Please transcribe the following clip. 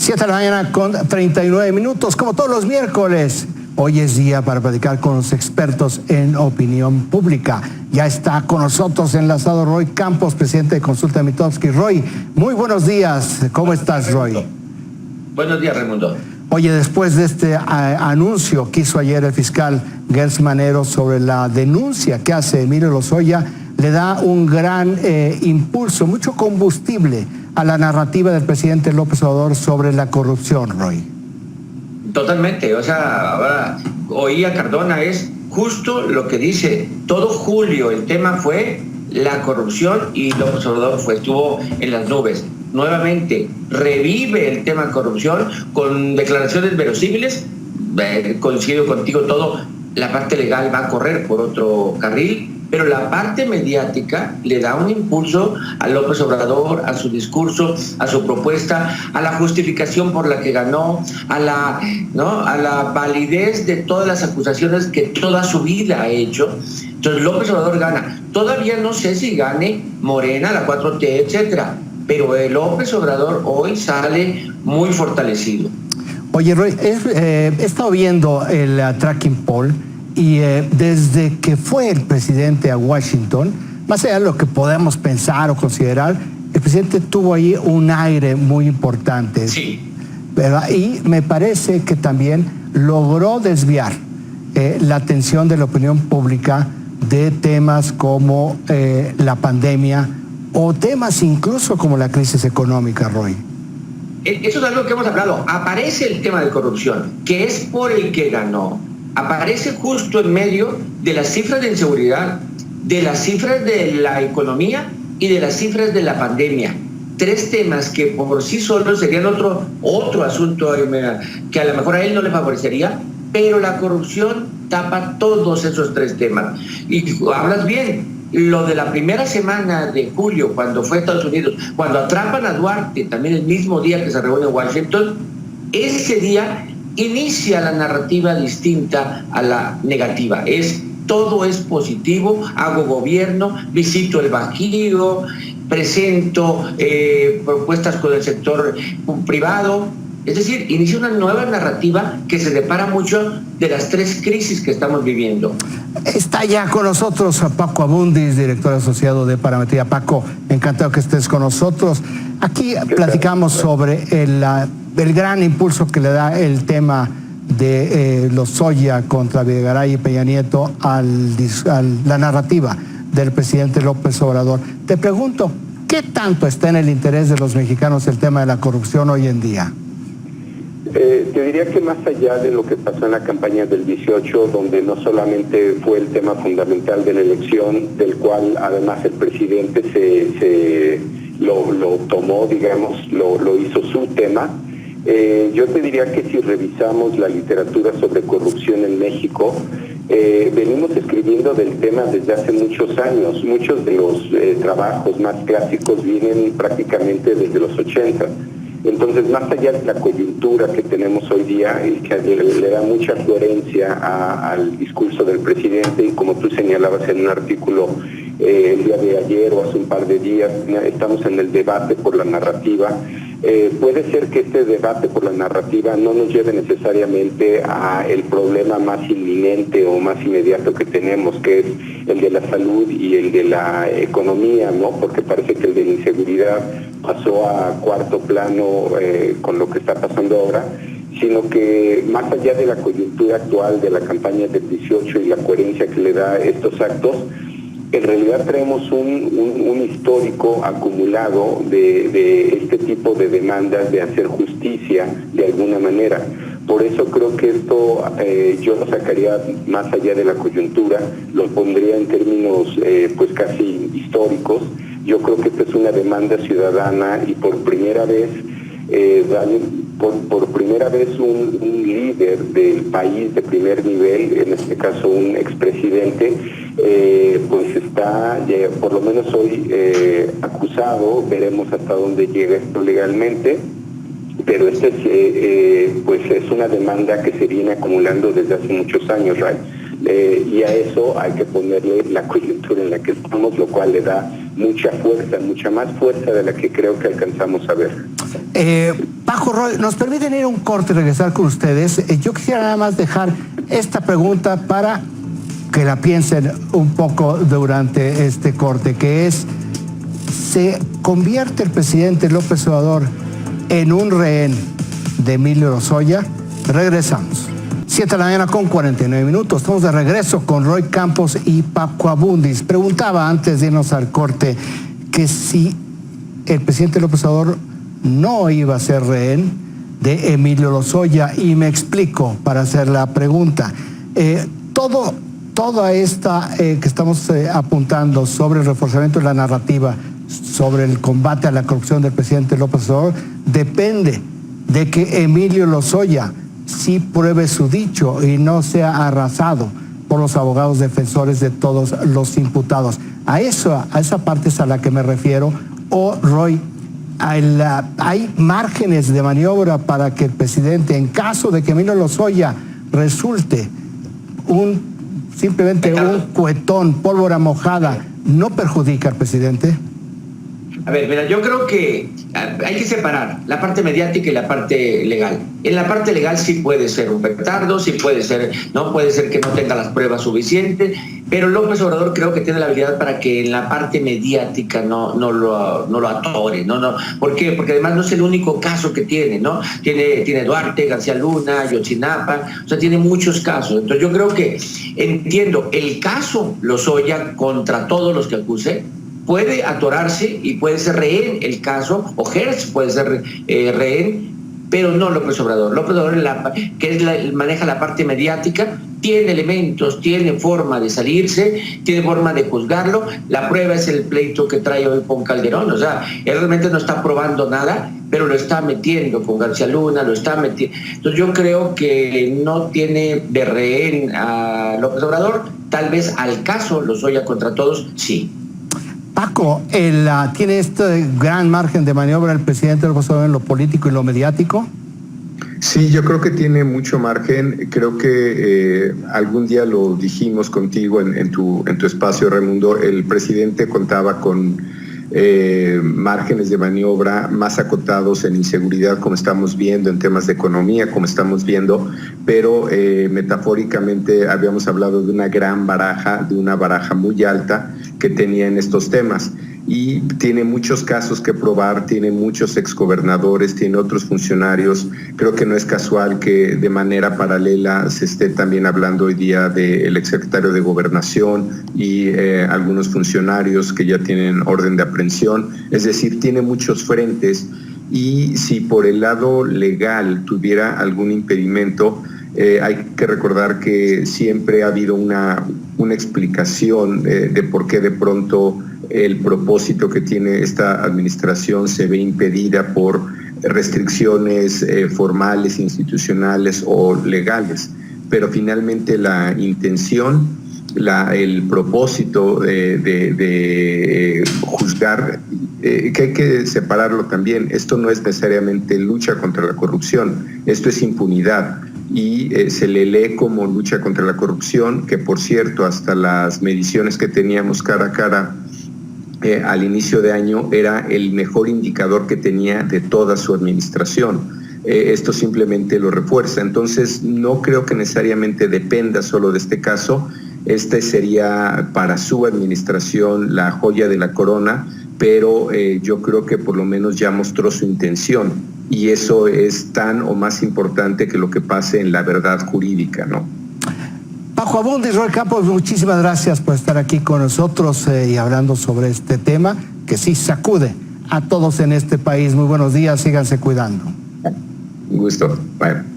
7 de la mañana con 39 minutos, como todos los miércoles. Hoy es día para platicar con los expertos en opinión pública. Ya está con nosotros enlazado Roy Campos, presidente de Consulta Mitofsky. Roy, muy buenos días. ¿Cómo estás, Roy? Buenos días, Raimundo. Oye, después de este anuncio que hizo ayer el fiscal Gers Manero sobre la denuncia que hace Emilio Lozoya, le da un gran impulso, mucho combustible a la narrativa del presidente López Obrador sobre la corrupción, Roy. Totalmente, o sea, ahora oí a Cardona, es justo lo que dice. Todo julio el tema fue la corrupción y López Obrador estuvo en las nubes. Nuevamente revive el tema corrupción con declaraciones verosímiles. Coincido contigo todo, la parte legal va a correr por otro carril, pero la parte mediática le da un impulso a López Obrador, a su discurso, a su propuesta, a la justificación por la que ganó, a la validez de todas las acusaciones que toda su vida ha hecho. Entonces López Obrador gana. Todavía no sé si gane Morena, la 4T, etcétera, pero el López Obrador hoy sale muy fortalecido. Oye, Roy, he estado viendo el tracking poll y desde que fue el presidente a Washington, más allá de lo que podemos pensar o considerar, el presidente tuvo ahí un aire muy importante. Sí. ¿Verdad? Y me parece que también logró desviar la atención de la opinión pública de temas como la pandemia o temas incluso como la crisis económica, Roy. Eso es algo que hemos hablado. Aparece el tema de corrupción, que es por el que ganó. Aparece justo en medio de las cifras de inseguridad, de las cifras de la economía y de las cifras de la pandemia. Tres temas que por sí solos serían otro asunto que a lo mejor a él no le favorecería, pero la corrupción tapa todos esos tres temas. Y hablas bien, lo de la primera semana de julio, cuando fue a Estados Unidos, cuando atrapan a Duarte, también el mismo día que se reúne en Washington, ese día inicia la narrativa distinta a la negativa. Todo es positivo, hago gobierno, visito el Bajío, presento propuestas con el sector privado. Es decir, inicia una nueva narrativa que se separa mucho de las tres crisis que estamos viviendo. Está ya con nosotros Paco Abundis, director asociado de Parametría. Paco, encantado que estés con nosotros. Aquí platicamos sobre el gran impulso que le da el tema de Lozoya contra Videgaray y Peña Nieto a la narrativa del presidente López Obrador. Te pregunto, ¿qué tanto está en el interés de los mexicanos el tema de la corrupción hoy en día? Te diría que más allá de lo que pasó en la campaña del 18, donde no solamente fue el tema fundamental de la elección, del cual además el presidente lo tomó, digamos, lo hizo su tema, yo te diría que si revisamos la literatura sobre corrupción en México, venimos escribiendo del tema desde hace muchos años. Muchos de los trabajos más clásicos vienen prácticamente desde los 80. Entonces, más allá de la coyuntura que tenemos hoy día, que le da mucha coherencia al discurso del presidente, y como tú señalabas en un artículo el día de ayer o hace un par de días, estamos en el debate por la narrativa. Puede ser que este debate por la narrativa no nos lleve necesariamente a el problema más inminente o más inmediato que tenemos, que es el de la salud y el de la economía, ¿no? Porque parece que el de la inseguridad pasó a cuarto plano con lo que está pasando ahora, sino que más allá de la coyuntura actual de la campaña del 18 y la coherencia que le da estos actos, en realidad traemos un histórico acumulado de este tipo de demandas de hacer justicia de alguna manera. Por eso creo que esto yo lo sacaría más allá de la coyuntura, lo pondría en términos pues casi históricos. Yo creo que esta es una demanda ciudadana y por primera vez un líder del país de primer nivel, en este caso un expresidente, pues está, por lo menos hoy, acusado. Veremos hasta dónde llega esto legalmente, pero pues es una demanda que se viene acumulando desde hace muchos años, Ray. Y a eso hay que ponerle la coyuntura en la que estamos, lo cual le da mucha fuerza, mucha más fuerza de la que creo que alcanzamos a ver. Paco, Roy, ¿nos permiten ir a un corte y regresar con ustedes? Yo quisiera nada más dejar esta pregunta para que la piensen un poco durante este corte, que es: ¿se convierte el presidente López Obrador en un rehén de Emilio Lozoya? Regresamos. 7 de la mañana con 49 minutos. Estamos de regreso con Roy Campos y Paco Abundis. Preguntaba antes de irnos al corte que si el presidente López Obrador no iba a ser rehén de Emilio Lozoya, y me explico para hacer la pregunta. Toda esta que estamos apuntando sobre el reforzamiento de la narrativa sobre el combate a la corrupción del presidente López Obrador depende de que Emilio Lozoya sí pruebe su dicho y no sea arrasado por los abogados defensores de todos los imputados. A esa parte es a la que me refiero. Roy, hay márgenes de maniobra para que el presidente, en caso de que Emilio Lozoya resulte simplemente un cuetón, pólvora mojada, ¿no perjudica al presidente? A ver, mira, yo creo que hay que separar la parte mediática y la parte legal. En la parte legal sí puede ser un petardo, sí puede ser que no tenga las pruebas suficientes, pero López Obrador creo que tiene la habilidad para que en la parte mediática no lo atore, ¿no? ¿Por qué? Porque además no es el único caso que tiene, ¿no? Tiene Duarte, García Luna, Ayotzinapa, o sea, tiene muchos casos. Entonces yo creo que entiendo el caso Lozoya contra todos los que acuse, puede atorarse y puede ser rehén el caso, o Hertz puede ser rehén, pero no López Obrador. López Obrador, maneja la parte mediática, tiene elementos, tiene forma de salirse, tiene forma de juzgarlo. La prueba es el pleito que trae hoy con Calderón. O sea, él realmente no está probando nada, pero lo está metiendo con García Luna, lo está metiendo. Entonces yo creo que no tiene de rehén a López Obrador, tal vez al caso Lozoya contra todos, sí. Paco, ¿tiene este gran margen de maniobra el presidente López Obrador en lo político y lo mediático? Sí, yo creo que tiene mucho margen. Creo que algún día lo dijimos contigo en tu espacio, Raimundo. El presidente contaba con márgenes de maniobra más acotados en inseguridad, como estamos viendo, en temas de economía, como estamos viendo, pero metafóricamente habíamos hablado de una gran baraja, de una baraja muy alta que tenía en estos temas. Y tiene muchos casos que probar, tiene muchos exgobernadores, tiene otros funcionarios. Creo que no es casual que de manera paralela se esté también hablando hoy día del exsecretario de Gobernación y algunos funcionarios que ya tienen orden de aprehensión. Es decir, tiene muchos frentes, y si por el lado legal tuviera algún impedimento, hay que recordar que siempre ha habido una explicación de por qué de pronto el propósito que tiene esta administración se ve impedida por restricciones formales, institucionales o legales. Pero finalmente la intención, el propósito de juzgar, que hay que separarlo también. Esto no es necesariamente lucha contra la corrupción, esto es impunidad. Y se le lee como lucha contra la corrupción, que por cierto, hasta las mediciones que teníamos cara a cara al inicio de año, era el mejor indicador que tenía de toda su administración. Esto simplemente lo refuerza. Entonces, no creo que necesariamente dependa solo de este caso. Este sería para su administración la joya de la corona, pero yo creo que por lo menos ya mostró su intención, y eso es tan o más importante que lo que pase en la verdad jurídica, ¿no? Paco Abundis, Roy Campos, muchísimas gracias por estar aquí con nosotros y hablando sobre este tema que sí sacude a todos en este país. Muy buenos días, síganse cuidando. Un gusto. Bye.